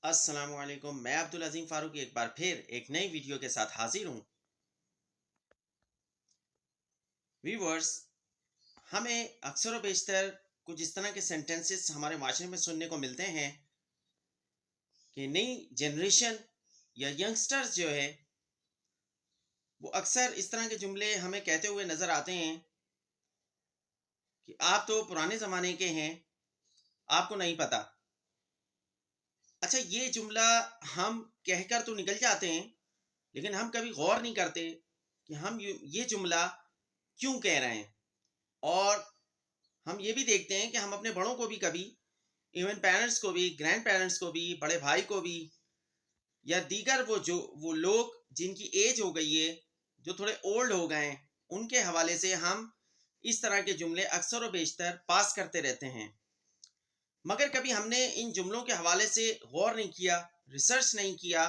अस्सलामुअलैकुम। मैं अब्दुल अजीम फारूक एक बार फिर एक नई वीडियो के साथ हाजिर हूँ। व्यूवर्स, हमें अक्सर व बेशतर कुछ इस तरह के सेंटेंसेस हमारे माशरे में सुनने को मिलते हैं कि नई जनरेशन या यंगस्टर्स जो है वो अक्सर इस तरह के जुमले हमें कहते हुए नज़र आते हैं कि आप तो पुराने ज़माने के हैं, आपको नहीं पता। अच्छा, ये जुमला हम कहकर तो निकल जाते हैं, लेकिन हम कभी गौर नहीं करते कि हम ये जुमला क्यों कह रहे हैं। और हम ये भी देखते हैं कि हम अपने बड़ों को भी कभी, इवन पेरेंट्स को भी, ग्रैंड पेरेंट्स को भी, बड़े भाई को भी, या दीगर वो लोग जिनकी एज हो गई है, जो थोड़े ओल्ड हो गए हैं, उनके हवाले से हम इस तरह के जुमले अक्सर व बेशतर पास करते रहते हैं। मगर कभी हमने इन जुमलों के हवाले से गौर नहीं किया, रिसर्च नहीं किया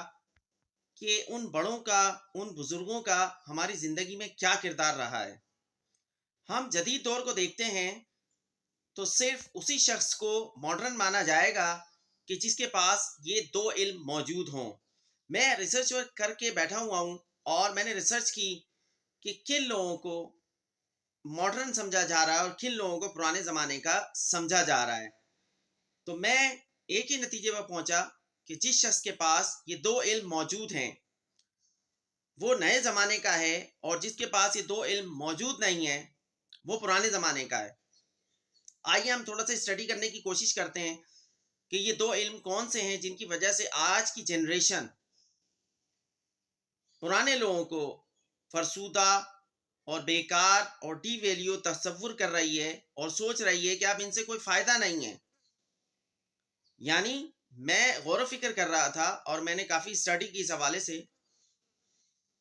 कि उन बड़ों का, उन बुजुर्गों का हमारी ज़िंदगी में क्या किरदार रहा है। हम जदीद दौर को देखते हैं तो सिर्फ उसी शख्स को मॉडर्न माना जाएगा कि जिसके पास ये दो इल्म मौजूद हों। मैं रिसर्च वर्क करके बैठा हुआ हूँ और मैंने रिसर्च की कि किन लोगों को मॉडर्न समझा जा रहा है और किन लोगों को पुराने ज़माने का समझा जा रहा है। तो मैं एक ही नतीजे पर पहुंचा कि जिस शख्स के पास ये दो इल्म मौजूद हैं वो नए ज़माने का है, और जिसके पास ये दो इल्म मौजूद नहीं है वो पुराने ज़माने का है। आइए हम थोड़ा सा स्टडी करने की कोशिश करते हैं कि ये दो इल्म कौन से हैं जिनकी वजह से आज की जनरेशन पुराने लोगों को फरसूदा और बेकार और डी वैल्यू तस्वुर कर रही है और सोच रही है कि अब इनसे कोई फायदा नहीं है। यानी मैं गौर फिक्र कर रहा था और मैंने काफ़ी स्टडी की इस हवाले से,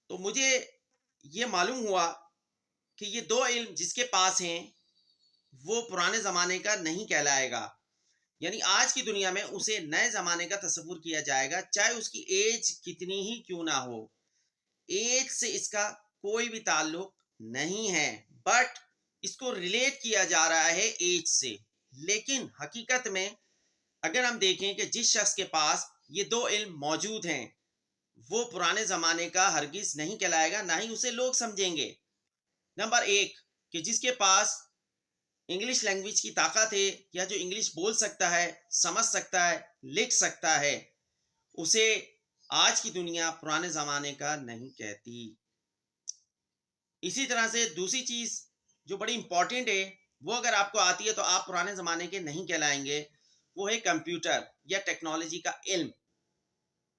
तो मुझे ये मालूम हुआ कि ये दो इल्म जिसके पास हैं वो पुराने ज़माने का नहीं कहलाएगा। यानी आज की दुनिया में उसे नए ज़माने का तस्वुर किया जाएगा, चाहे उसकी एज कितनी ही क्यों ना हो। एज से इसका कोई भी ताल्लुक नहीं है, बट इसको रिलेट किया जा रहा है एज से। लेकिन हकीकत में अगर हम देखें कि जिस शख्स के पास ये दो इल्म मौजूद हैं वो पुराने ज़माने का हरगिज़ नहीं कहलाएगा, ना ही उसे लोग समझेंगे। नंबर एक, कि जिसके पास इंग्लिश लैंग्वेज की ताकत है, या जो इंग्लिश बोल सकता है, समझ सकता है, लिख सकता है, उसे आज की दुनिया पुराने ज़माने का नहीं कहती। इसी तरह से दूसरी चीज़ जो बड़ी इंपॉर्टेंट है, वो अगर आपको आती है तो आप पुराने ज़माने के नहीं कहलाएंगे। वो है कंप्यूटर या टेक्नोलॉजी का इल्म।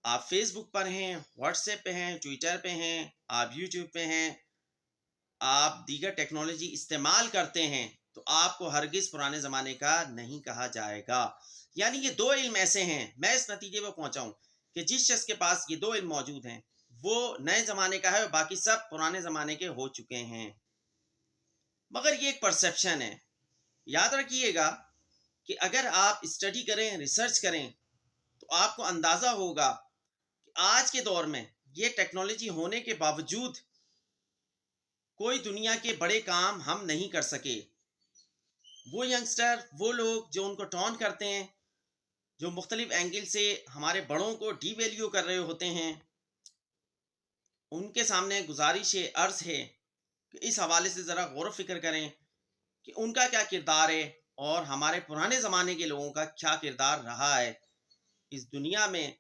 आप फेसबुक पर हैं, व्हाट्सएप पे हैं, ट्विटर पे हैं, आप यूट्यूब पे हैं, आप दीगर टेक्नोलॉजी इस्तेमाल करते हैं, तो आपको हरगिज़ पुराने ज़माने का नहीं कहा जाएगा। यानी ये दो इल्म ऐसे हैं, मैं इस नतीजे पर पहुंचा हूं कि जिस शख्स के पास ये दो इल्म मौजूद हैं वो नए ज़माने का है और बाकी सब पुराने ज़माने के हो चुके हैं। मगर ये एक परसेप्शन है। याद रखिएगा कि अगर आप स्टडी करें, रिसर्च करें, तो आपको अंदाज़ा होगा कि आज के दौर में ये टेक्नोलॉजी होने के बावजूद कोई दुनिया के बड़े काम हम नहीं कर सके। वो यंगस्टर, वो लोग जो उनको टॉन करते हैं, जो मुख्तलिफ एंगल से हमारे बड़ों को डी वैल्यू कर रहे होते हैं, उनके सामने गुजारिश है, अर्ज़ है कि इस हवाले से ज़रा गौर फिक्र करें कि उनका क्या किरदार है और हमारे पुराने ज़माने के लोगों का क्या किरदार रहा है इस दुनिया में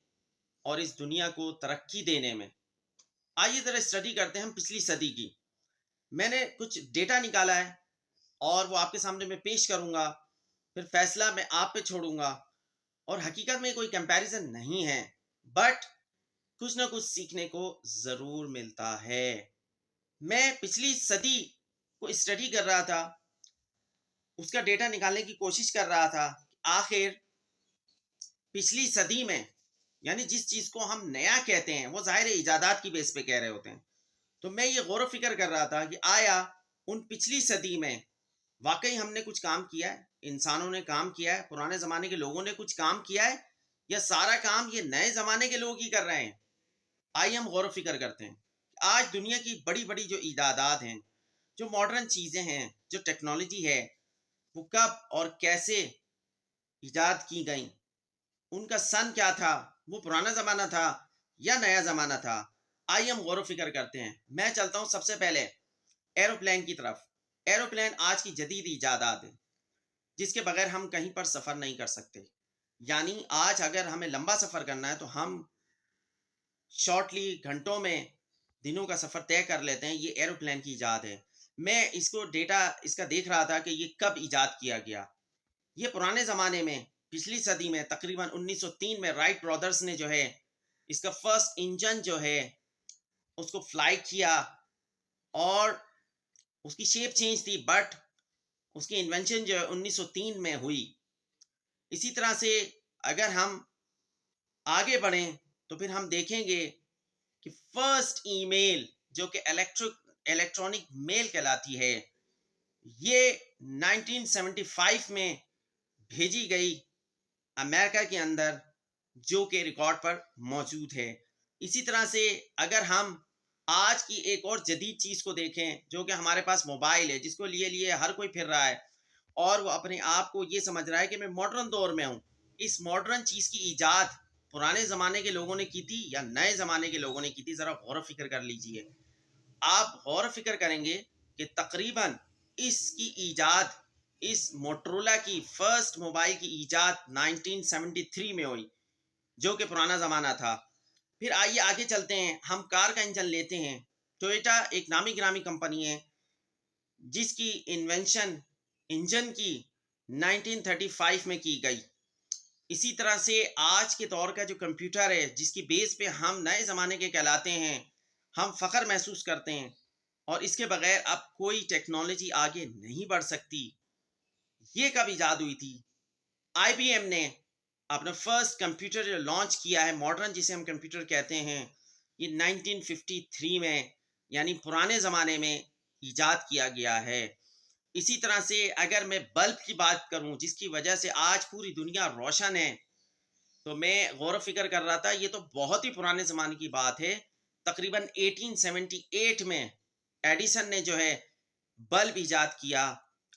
और इस दुनिया को तरक्की देने में। आइए ज़रा स्टडी करते हैं हम पिछली सदी की। मैंने कुछ डेटा निकाला है और वो आपके सामने मैं पेश करूंगा, फिर फैसला मैं आप पे छोड़ूंगा। और हकीकत में कोई कंपैरिजन नहीं है, बट कुछ ना कुछ सीखने को ज़रूर मिलता है। मैं पिछली सदी को स्टडी कर रहा था, उसका डेटा निकालने की कोशिश कर रहा था कि आखिर पिछली सदी में, यानी जिस चीज़ को हम नया कहते हैं वो ज़ाहिर है इजादात की बेस पे कह रहे होते हैं, तो मैं ये गौर फिक्र कर रहा था कि आया उन पिछली सदी में वाकई हमने कुछ काम किया है, इंसानों ने काम किया है, पुराने ज़माने के लोगों ने कुछ काम किया है, या सारा काम ये नए ज़माने के लोग ही कर रहे हैं। आइए हम गौर फिक्र करते हैं। आज दुनिया की बड़ी बड़ी जो ईजादात हैं, जो मॉडर्न चीज़ें हैं, जो टेक्नोलॉजी है, वो कब और कैसे ईजाद की गई, उनका सन क्या था, वो पुराना ज़माना था या नया ज़माना था? आइए हम गौर व फ़िक्र करते हैं। मैं चलता हूँ सबसे पहले एरोप्लेन की तरफ। एरोप्लेन आज की जदीद इजादात है, जिसके बगैर हम कहीं पर सफ़र नहीं कर सकते। यानी आज अगर हमें लंबा सफ़र करना है तो हम शॉर्टली घंटों में दिनों का सफ़र तय कर लेते हैं। ये एरोप्लेन की ईजाद है। मैं इसको डेटा इसका देख रहा था कि ये कब ईजाद किया गया। ये पुराने ज़माने में पिछली सदी में तकरीबन 1903 में राइट ब्रदर्स ने जो है इसका फर्स्ट इंजन जो है उसको फ्लाई किया और उसकी शेप चेंज थी, बट उसकी इन्वेंशन जो है 1903 में हुई। इसी तरह से अगर हम आगे बढ़ें तो फिर हम देखेंगे कि फर्स्ट ईमेल जो कि इलेक्ट्रॉनिक मेल कहलाती है, ये 1975 में भेजी गई अमेरिका के अंदर, जो कि रिकॉर्ड पर मौजूद है। इसी तरह से अगर हम आज की एक और जदीद चीज़ को देखें जो कि हमारे पास मोबाइल है, जिसको लिए लिए हर कोई फिर रहा है और वो अपने आप को ये समझ रहा है कि मैं मॉडर्न दौर में हूँ। इस मॉडर्न चीज़ की ईजाद पुराने ज़माने के लोगों ने की थी या नए ज़माने के लोगों ने की थी, ज़रा गौर फ़िक्र कर लीजिए। आप गौर फ़िक्र करेंगे कि तकरीबन इसकी ईजाद, इस मोटरोला की फर्स्ट मोबाइल की ईजाद 1973 में हुई, जो कि पुराना ज़माना था। फिर आइए आगे चलते हैं, हम कार का इंजन लेते हैं। टोयोटा एक नामी गिरामी कंपनी है, जिसकी इन्वेंशन इंजन की 1935 में की गई। इसी तरह से आज के दौर का जो कंप्यूटर है, जिसकी बेस पे हम नए ज़माने के कहलाते हैं, हम फ़ख्र महसूस करते हैं और इसके बगैर अब कोई टेक्नोलॉजी आगे नहीं बढ़ सकती। ये कब ईजाद हुई थी? आईबीएम ने अपना फर्स्ट कंप्यूटर जो लॉन्च किया है, मॉडर्न जिसे हम कंप्यूटर कहते हैं, ये 1953 में, यानी पुराने ज़माने में ईजाद किया गया है। इसी तरह से अगर मैं बल्ब की बात करूं, जिसकी वजह से आज पूरी दुनिया रोशन है, तो मैं गौर फ़िक्र कर रहा था, ये तो बहुत ही पुराने ज़माने की बात है। तकरीबन 1878 में एडिसन ने जो है बल्ब ईजाद किया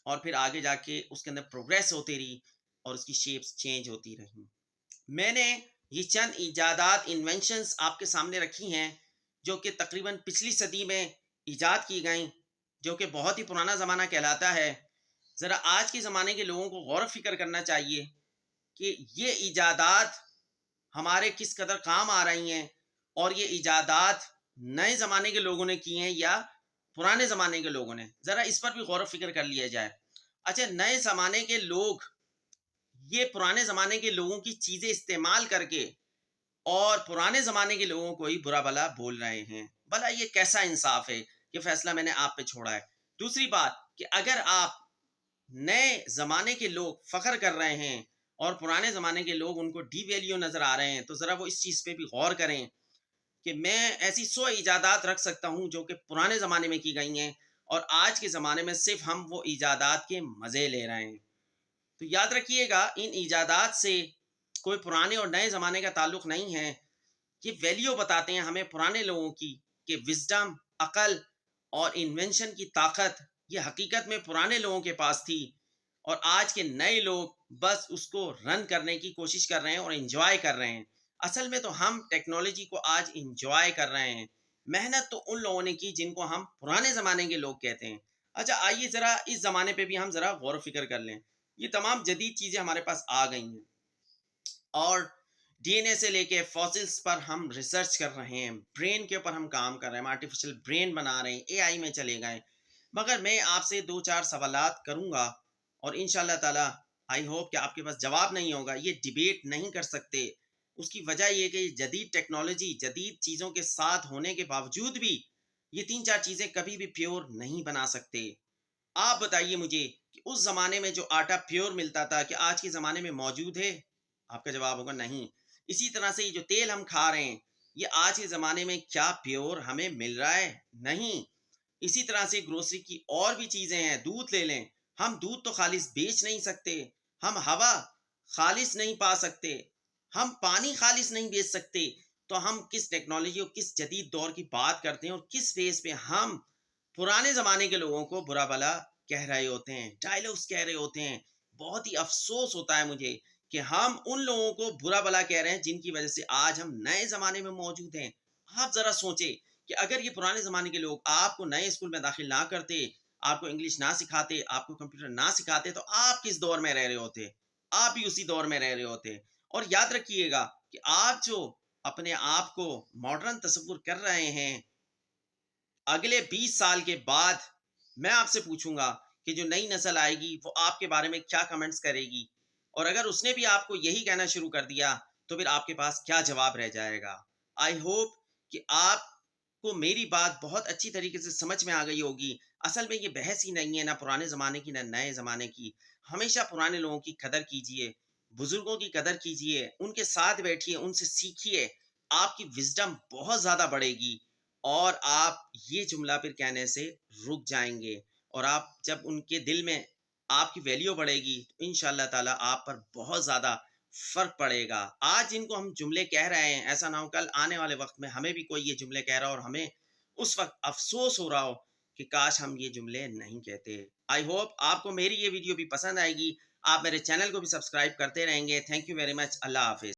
और फिर आगे जाके उसके अंदर प्रोग्रेस होती रही और उसकी शेप्स चेंज होती रही। मैंने ये चंद ईजादात, इन्वेंशंस आपके सामने रखी हैं जो कि तकरीबन पिछली सदी में ईजाद की गई, जो कि बहुत ही पुराना ज़माना कहलाता है। ज़रा आज के ज़माने के लोगों को गौर फ़िक्र करना चाहिए कि ये ईजादात हमारे किस कदर काम आ रही हैं और ये ईजादात नए ज़माने के लोगों ने की हैं या पुराने ज़माने के लोगों ने। ज़रा इस पर भी गौर फ़िक्र कर लिया जाए। अच्छा, नए ज़माने के लोग ये पुराने ज़माने के लोगों की चीज़ें इस्तेमाल करके और पुराने ज़माने के लोगों को ही बुरा भला बोल रहे हैं। भला ये कैसा इंसाफ है? ये फ़ैसला मैंने आप पे छोड़ा है। दूसरी बात कि अगर आप नए ज़माने के लोग फ़ख्र कर रहे हैं और पुराने ज़माने के लोग उनको डिवैल्यू नज़र आ रहे हैं, तो ज़रा वो इस चीज़ पे भी गौर करें कि मैं ऐसी 100 इजादात रख सकता हूँ जो कि पुराने ज़माने में की गई हैं और आज के ज़माने में सिर्फ़ हम वो इजादात के मज़े ले रहे हैं। तो याद रखिएगा, इन इजादात से कोई पुराने और नए ज़माने का ताल्लुक़ नहीं है। ये वैल्यू बताते हैं हमें पुराने लोगों की कि विज़डम, अक़ल और इन्वेंशन की ताकत ये हकीकत में पुराने लोगों के पास थी और आज के नए लोग बस उसको रन करने की कोशिश कर रहे हैं और एंजॉय कर रहे हैं। असल में तो हम टेक्नोलॉजी को आज एंजॉय कर रहे हैं। मेहनत तो उन लोगों ने की जिनको हम पुराने ज़माने के लोग कहते हैं। अच्छा, आइए ज़रा इस ज़माने पे भी हम ज़रा गौर व फ़िक्र कर लें। ये तमाम जदीद चीज़ें हमारे पास आ गई हैं और डीएनए से लेके फॉसिल्स पर हम रिसर्च कर रहे हैं, ब्रेन के ऊपर हम काम कर रहे हैं, हम आर्टिफिशियल ब्रेन बना रहे हैं, एआई में चले गए। मगर मैं आपसे 2-4 सवालात करूँगा और इंशाल्लाह ताला आई होप कि आपके पास जवाब नहीं होगा। ये डिबेट नहीं कर सकते। उसकी वजह ये है कि जदीद टेक्नोलॉजी, जदीद चीज़ों के साथ होने के बावजूद भी ये 3-4 चीज़ें कभी भी प्योर नहीं बना सकते। आप बताइए मुझे कि उस ज़माने में जो आटा प्योर मिलता था, क्या आज के ज़माने में मौजूद है? आपका जवाब होगा नहीं। इसी तरह से ये जो तेल हम खा रहे हैं, ये आज के ज़माने में क्या प्योर हमें मिल रहा है? नहीं। इसी तरह से ग्रोसरी की और भी चीज़ें हैं, दूध ले लें, हम दूध तो खालिस बेच नहीं सकते, हम हवा खालिस नहीं पा सकते, हम पानी खालिस नहीं बेच सकते, तो हम किस टेक्नोलॉजी और किस जदीद दौर की बात करते हैं और किस बेस पे हम पुराने ज़माने के लोगों को बुरा भला कह रहे होते हैं, डायलॉग्स कह रहे होते हैं। बहुत ही अफ़सोस होता है मुझे कि हम उन लोगों को बुरा भला कह रहे हैं जिनकी वजह से आज हम नए ज़माने में मौजूद हैं। आप ज़रा सोचें कि अगर ये पुराने ज़माने के लोग आपको नए स्कूल में दाखिल ना करते, आपको इंग्लिश ना सिखाते, आपको कंप्यूटर ना सिखाते, तो आप किस दौर में रह रहे होते? आप भी उसी दौर में रह रहे होते। और याद रखिएगा कि आप जो अपने आप को मॉडर्न तसव्वुर कर रहे हैं, अगले 20 साल के बाद मैं आपसे पूछूंगा कि जो नई नस्ल आएगी वो आपके बारे में क्या कमेंट्स करेगी, और अगर उसने भी आपको यही कहना शुरू कर दिया तो फिर आपके पास क्या जवाब रह जाएगा। आई होप कि आपको मेरी बात बहुत अच्छी तरीके से समझ में आ गई होगी। असल में ये बहस ही नहीं है ना पुराने ज़माने की ना नए ज़माने की। हमेशा पुराने लोगों की कदर कीजिए, बुजुर्गों की कदर कीजिए, उनके साथ बैठिए, उनसे सीखिए, आपकी विजडम बहुत ज़्यादा बढ़ेगी और आप ये जुमला फिर कहने से रुक जाएँगे। और आप जब उनके दिल में आपकी वैल्यू बढ़ेगी तो इंशाअल्लाह ताला आप पर बहुत ज़्यादा फ़र्क पड़ेगा। आज जिनको हम जुमले कह रहे हैं, ऐसा ना हो कल आने वाले वक़्त में हमें भी कोई ये जुमले कह रहा हो और हमें उस वक़्त अफ़सोस हो रहा हो कि काश हम ये जुमले नहीं कहते। आई होप आपको मेरी ये वीडियो भी पसंद आएगी। आप मेरे चैनल को भी सब्सक्राइब करते रहेंगे। Thank you very much. अल्लाह हाफ़िज़।